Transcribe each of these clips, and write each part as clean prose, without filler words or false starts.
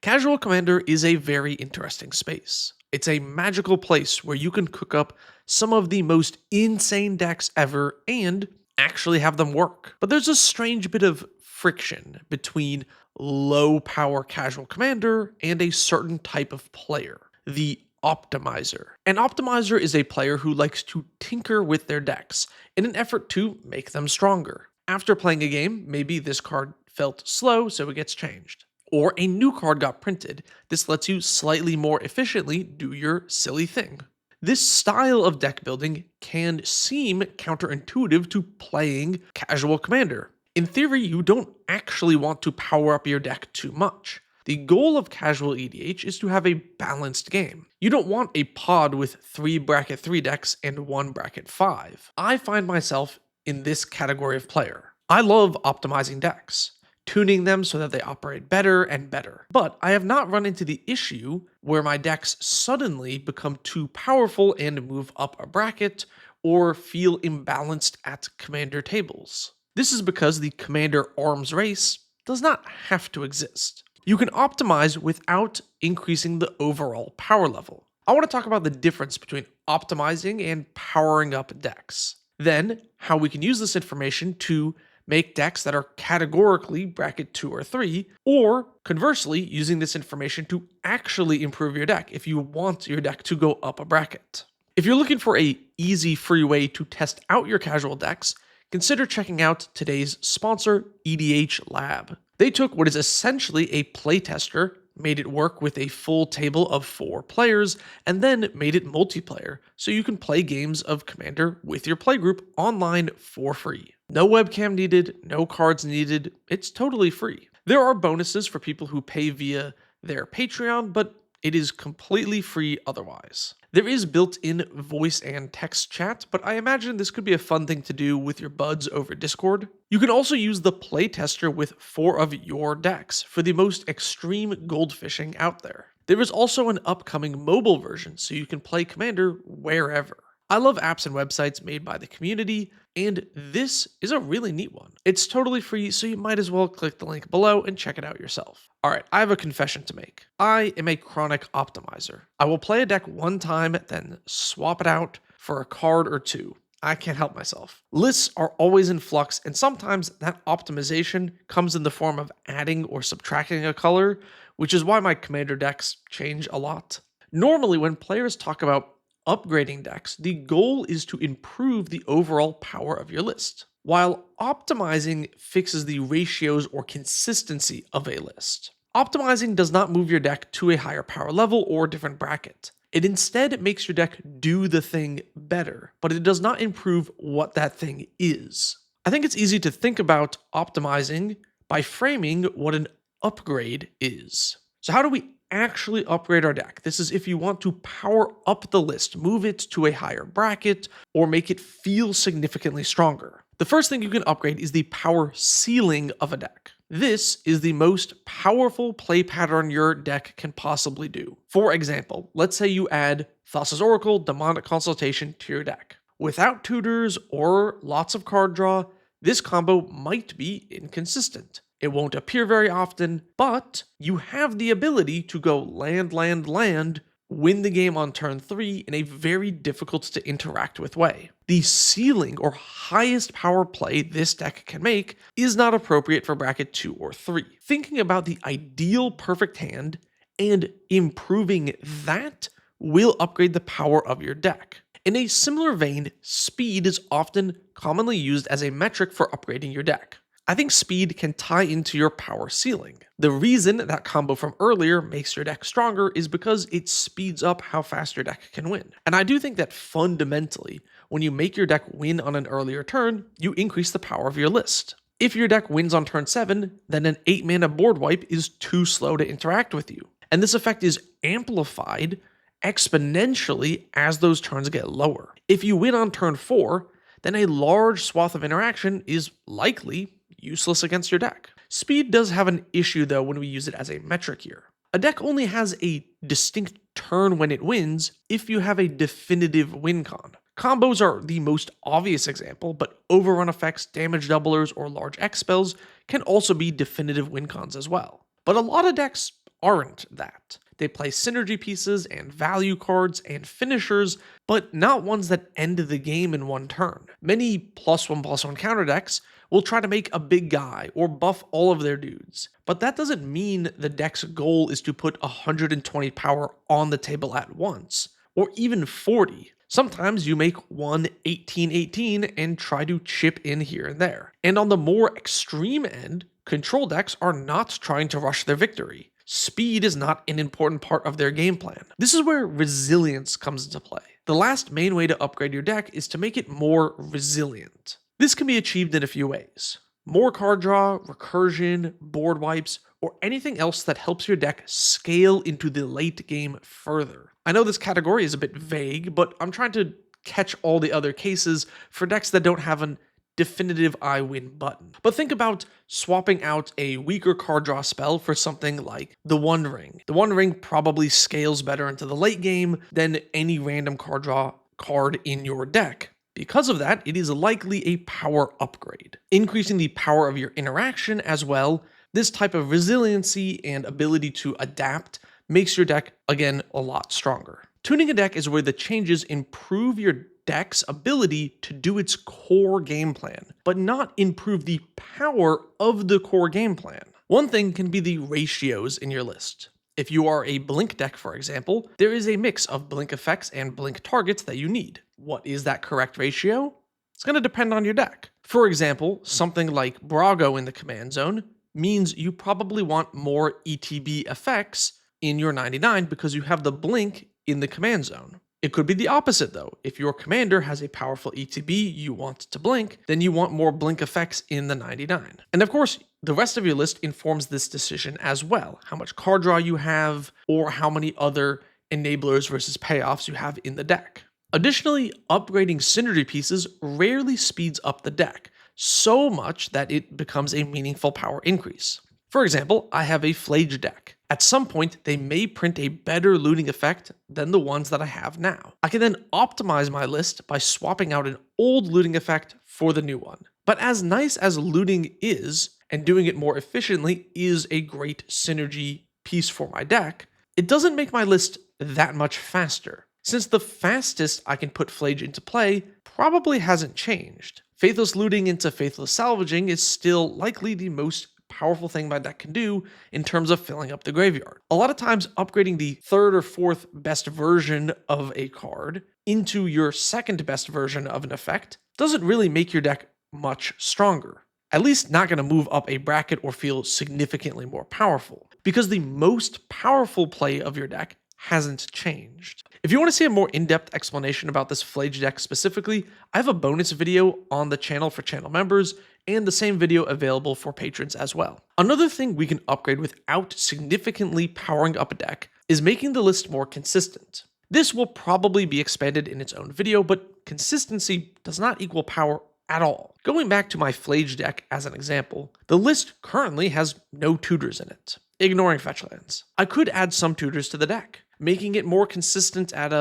Casual Commander is a very interesting space. It's a magical place where you can cook up some of the most insane decks ever and actually have them work. But there's a strange bit of friction between low power Casual Commander and a certain type of player, the Optimizer. An Optimizer is a player who likes to tinker with their decks in an effort to make them stronger. After playing a game, maybe this card felt slow, so it gets changed. Or a new card got printed. This lets you slightly more efficiently do your silly thing. This style of deck building can seem counterintuitive to playing Casual Commander. In theory, you don't actually want to power up your deck too much. The goal of Casual EDH is to have a balanced game. You don't want a pod with 3 bracket 3 decks and 1 bracket 5. I find myself in this category of player. I love optimizing decks, tuning them so that they operate better and better. But I have not run into the issue where my decks suddenly become too powerful and move up a bracket or feel imbalanced at commander tables. This is because the commander arms race does not have to exist. You can optimize without increasing the overall power level. I want to talk about the difference between optimizing and powering up decks. Then, how we can use this information to make decks that are categorically bracket 2 or 3, or conversely, using this information to actually improve your deck if you want your deck to go up a bracket. If you're looking for an easy, free way to test out your casual decks, consider checking out today's sponsor, EDHLAB. They took what is essentially a playtester, made it work with a full table of 4 players, and then made it multiplayer, so you can play games of Commander with your playgroup online for free. No webcam needed, no cards needed, it's totally free. There are bonuses for people who pay via their Patreon, but it is completely free otherwise. There is built-in voice and text chat, but I imagine this could be a fun thing to do with your buds over Discord. You can also use the playtester with 4 of your decks for the most extreme goldfishing out there. There is also an upcoming mobile version, so you can play Commander wherever. I love apps and websites made by the community, and this is a really neat one. It's totally free, so you might as well click the link below and check it out yourself. Alright, I have a confession to make. I am a chronic optimizer. I will play a deck one time, then swap it out for a card or 2. I can't help myself. Lists are always in flux, and sometimes that optimization comes in the form of adding or subtracting a color, which is why my commander decks change a lot. Normally, when players talk about upgrading decks, the goal is to improve the overall power of your list, while optimizing fixes the ratios or consistency of a list. Optimizing does not move your deck to a higher power level or different bracket. It instead makes your deck do the thing better, but it does not improve what that thing is. I think it's easy to think about optimizing by framing what an upgrade is. So how do we actually upgrade our deck? This is if you want to power up the list, move it to a higher bracket, or make it feel significantly stronger. The first thing you can upgrade is the power ceiling of a deck. This is the most powerful play pattern your deck can possibly do. For example, let's say you add Thassa's Oracle, Demonic Consultation to your deck. Without tutors or lots of card draw, this combo might be inconsistent. It won't appear very often, but you have the ability to go land, land, land, win the game on turn 3 in a very difficult to interact with way. The ceiling or highest power play this deck can make is not appropriate for bracket 2 or 3. Thinking about the ideal perfect hand and improving that will upgrade the power of your deck. In a similar vein, speed is often commonly used as a metric for upgrading your deck. I think speed can tie into your power ceiling. The reason that combo from earlier makes your deck stronger is because it speeds up how fast your deck can win. And I do think that fundamentally, when you make your deck win on an earlier turn, you increase the power of your list. If your deck wins on turn 7, then an 8-mana board wipe is too slow to interact with you. And this effect is amplified exponentially as those turns get lower. If you win on turn 4, then a large swath of interaction is likely useless against your deck. Speed does have an issue though when we use it as a metric here. A deck only has a distinct turn when it wins if you have a definitive win con. Combos are the most obvious example, but overrun effects, damage doublers, or large X spells can also be definitive win cons as well. But a lot of decks aren't that. They play synergy pieces and value cards and finishers, but not ones that end the game in one turn. Many +1/+1 counter decks will try to make a big guy or buff all of their dudes, but that doesn't mean the deck's goal is to put 120 power on the table at once, or even 40. Sometimes you make one 18/18 and try to chip in here and there. And on the more extreme end, control decks are not trying to rush their victory. Speed is not an important part of their game plan. This is where resilience comes into play. The last main way to upgrade your deck is to make it more resilient. This can be achieved in a few ways. More card draw, recursion, board wipes, or anything else that helps your deck scale into the late game further. I know this category is a bit vague, but I'm trying to catch all the other cases for decks that don't have an definitive I win button. But think about swapping out a weaker card draw spell for something like the One Ring. The One Ring probably scales better into the late game than any random card draw card in your deck. Because of that, it is likely a power upgrade. Increasing the power of your interaction as well, this type of resiliency and ability to adapt makes your deck, again, a lot stronger. Tuning a deck is where the changes improve your deck's ability to do its core game plan, but not improve the power of the core game plan. One thing can be the ratios in your list. If you are a blink deck, for example, there is a mix of blink effects and blink targets that you need. What is that correct ratio? It's going to depend on your deck. For example, something like Brago in the command zone means you probably want more ETB effects in your 99 because you have the blink in the command zone. It could be the opposite though. If your commander has a powerful ETB you want to blink, then you want more blink effects in the 99. And of course, the rest of your list informs this decision as well. How much card draw you have, or how many other enablers versus payoffs you have in the deck. Additionally, upgrading synergy pieces rarely speeds up the deck, so much that it becomes a meaningful power increase. For example, I have a Flage deck. At some point, they may print a better looting effect than the ones that I have now. I can then optimize my list by swapping out an old looting effect for the new one. But as nice as looting is, and doing it more efficiently is a great synergy piece for my deck, it doesn't make my list that much faster, since the fastest I can put Flage into play probably hasn't changed. Faithless looting into Faithless salvaging is still likely the most powerful thing my deck can do in terms of filling up the graveyard. A lot of times upgrading the third or fourth best version of a card into your second best version of an effect doesn't really make your deck much stronger. At least not going to move up a bracket or feel significantly more powerful, because the most powerful play of your deck hasn't changed. If you want to see a more in-depth explanation about this Flage deck specifically, I have a bonus video on the channel for channel members, and the same video available for patrons as well. Another thing we can upgrade without significantly powering up a deck is making the list more consistent. This will probably be expanded in its own video, but consistency does not equal power at all. Going back to my Flage deck as an example, the list currently has no tutors in it, ignoring fetch lands. I could add some tutors to the deck, making it more consistent at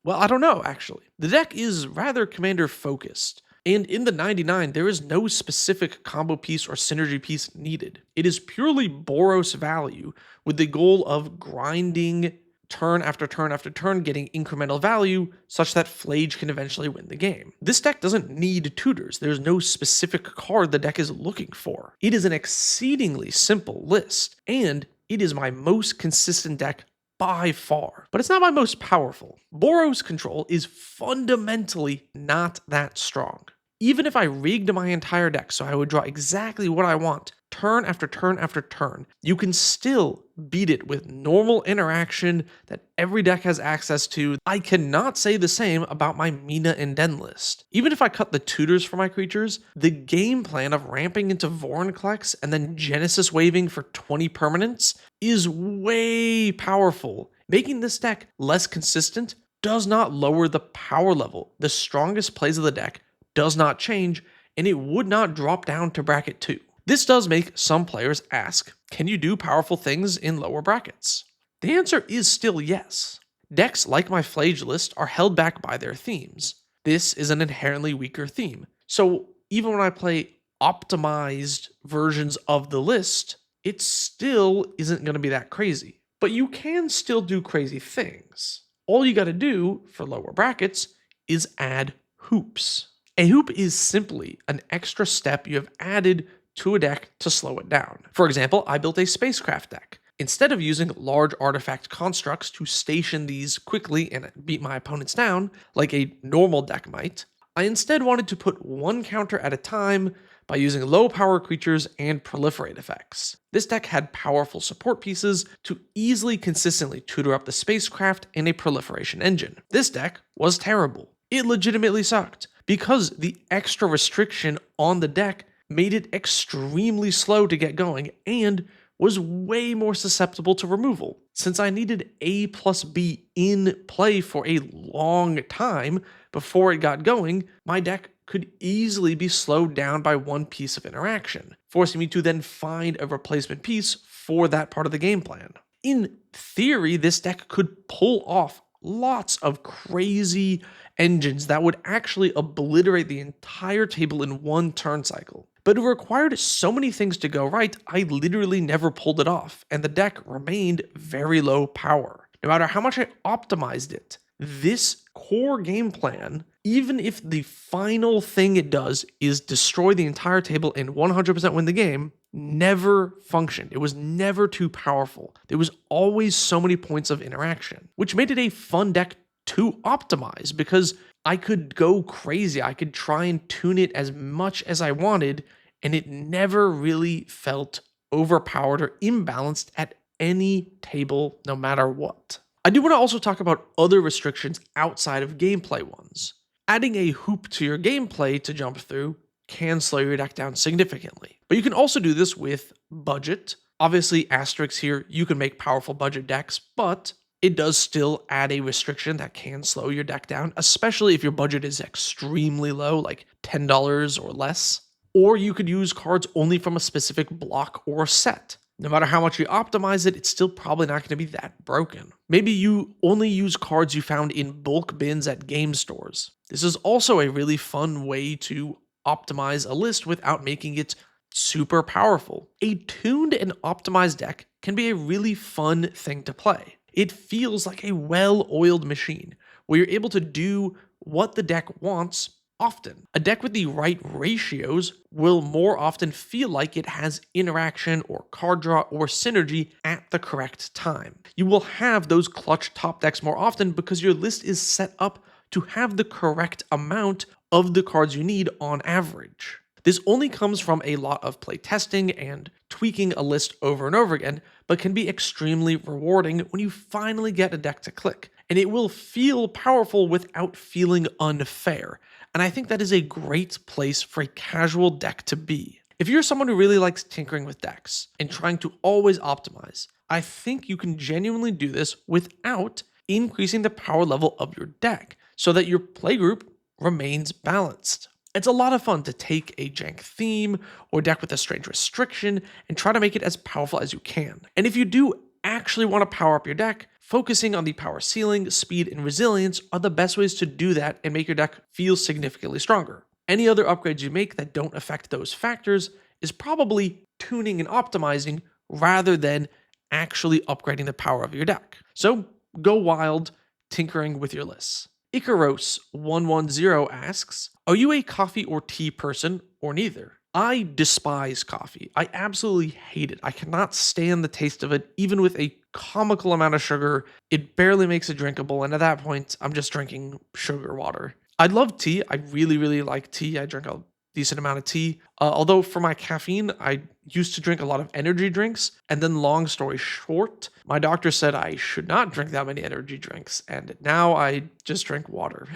well, I don't know, actually. The deck is rather commander focused, and in the 99, there is no specific combo piece or synergy piece needed. It is purely Boros value with the goal of grinding turn after turn after turn, getting incremental value such that Flage can eventually win the game. This deck doesn't need tutors. There's no specific card the deck is looking for. It is an exceedingly simple list, and it is my most consistent deck by far, but it's not my most powerful. Boros control is fundamentally not that strong. Even if I rigged my entire deck so I would draw exactly what I want, turn after turn after turn, you can still beat it with normal interaction that every deck has access to. I cannot say the same about my Mina and Den list. Even if I cut the tutors for my creatures, the game plan of ramping into Vorinclex and then Genesis waving for 20 permanents is way powerful. Making this deck less consistent does not lower the power level. The strongest plays of the deck does not change, and it would not drop down to bracket 2. This does make some players ask, can you do powerful things in lower brackets? The answer is still yes. Decks like my Flage list are held back by their themes. This is an inherently weaker theme, so even when I play optimized versions of the list, it still isn't going to be that crazy. But you can still do crazy things. All you got to do for lower brackets is add hoops. A hoop is simply an extra step you have added to a deck to slow it down. For example, I built a spacecraft deck. Instead of using large artifact constructs to station these quickly and beat my opponents down, like a normal deck might, I instead wanted to put one counter at a time by using low power creatures and proliferate effects. This deck had powerful support pieces to easily consistently tutor up the spacecraft and a proliferation engine. This deck was terrible. It legitimately sucked because the extra restriction on the deck made it extremely slow to get going and was way more susceptible to removal. Since I needed A plus B in play for a long time before it got going, my deck could easily be slowed down by one piece of interaction, forcing me to then find a replacement piece for that part of the game plan. In theory, this deck could pull off lots of crazy engines that would actually obliterate the entire table in one turn cycle. But it required so many things to go right, I literally never pulled it off, and the deck remained very low power. No matter how much I optimized it, this core game plan, even if the final thing it does is destroy the entire table and 100% win the game, never functioned. It was never too powerful. There was always so many points of interaction, which made it a fun deck to optimize because I could go crazy. I could try and tune it as much as I wanted, and it never really felt overpowered or imbalanced at any table, no matter what. I do want to also talk about other restrictions outside of gameplay ones. Adding a hoop to your gameplay to jump through can slow your deck down significantly. But you can also do this with budget. Obviously, asterisks here, you can make powerful budget decks, but it does still add a restriction that can slow your deck down, especially if your budget is extremely low, like $10 or less. Or you could use cards only from a specific block or set. No matter how much you optimize it, it's still probably not going to be that broken. Maybe you only use cards you found in bulk bins at game stores. This is also a really fun way to optimize a list without making it super powerful. A tuned and optimized deck can be a really fun thing to play. It feels like a well-oiled machine where you're able to do what the deck wants often. A deck with the right ratios will more often feel like it has interaction or card draw or synergy at the correct time. You will have those clutch top decks more often because your list is set up to have the correct amount of the cards you need on average. This only comes from a lot of playtesting and tweaking a list over and over again, but can be extremely rewarding when you finally get a deck to click. And it will feel powerful without feeling unfair. And I think that is a great place for a casual deck to be. If you're someone who really likes tinkering with decks and trying to always optimize, I think you can genuinely do this without increasing the power level of your deck so that your playgroup remains balanced. It's a lot of fun to take a jank theme or deck with a strange restriction and try to make it as powerful as you can. And if you do actually want to power up your deck, focusing on the power ceiling, speed, and resilience are the best ways to do that and make your deck feel significantly stronger. Any other upgrades you make that don't affect those factors is probably tuning and optimizing rather than actually upgrading the power of your deck. So go wild tinkering with your lists. Icaros110 asks, are you a coffee or tea person or neither? I despise coffee. I absolutely hate it. I cannot stand the taste of it, even with a comical amount of sugar. It barely makes it drinkable, and at that point, I'm just drinking sugar water. I love tea. I really, really like tea. I drink a decent amount of tea. Although for my caffeine, I used to drink a lot of energy drinks, and then long story short, my doctor said I should not drink that many energy drinks, and now I just drink water.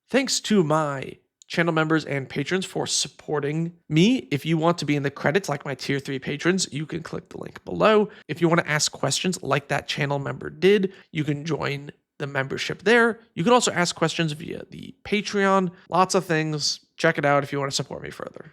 Thanks to my channel members and patrons for supporting me. If you want to be in the credits like my tier 3 patrons, you can click the link below. If you want to ask questions like that channel member did, you can join the membership there. You can also ask questions via the Patreon. Lots of things. Check it out if you want to support me further.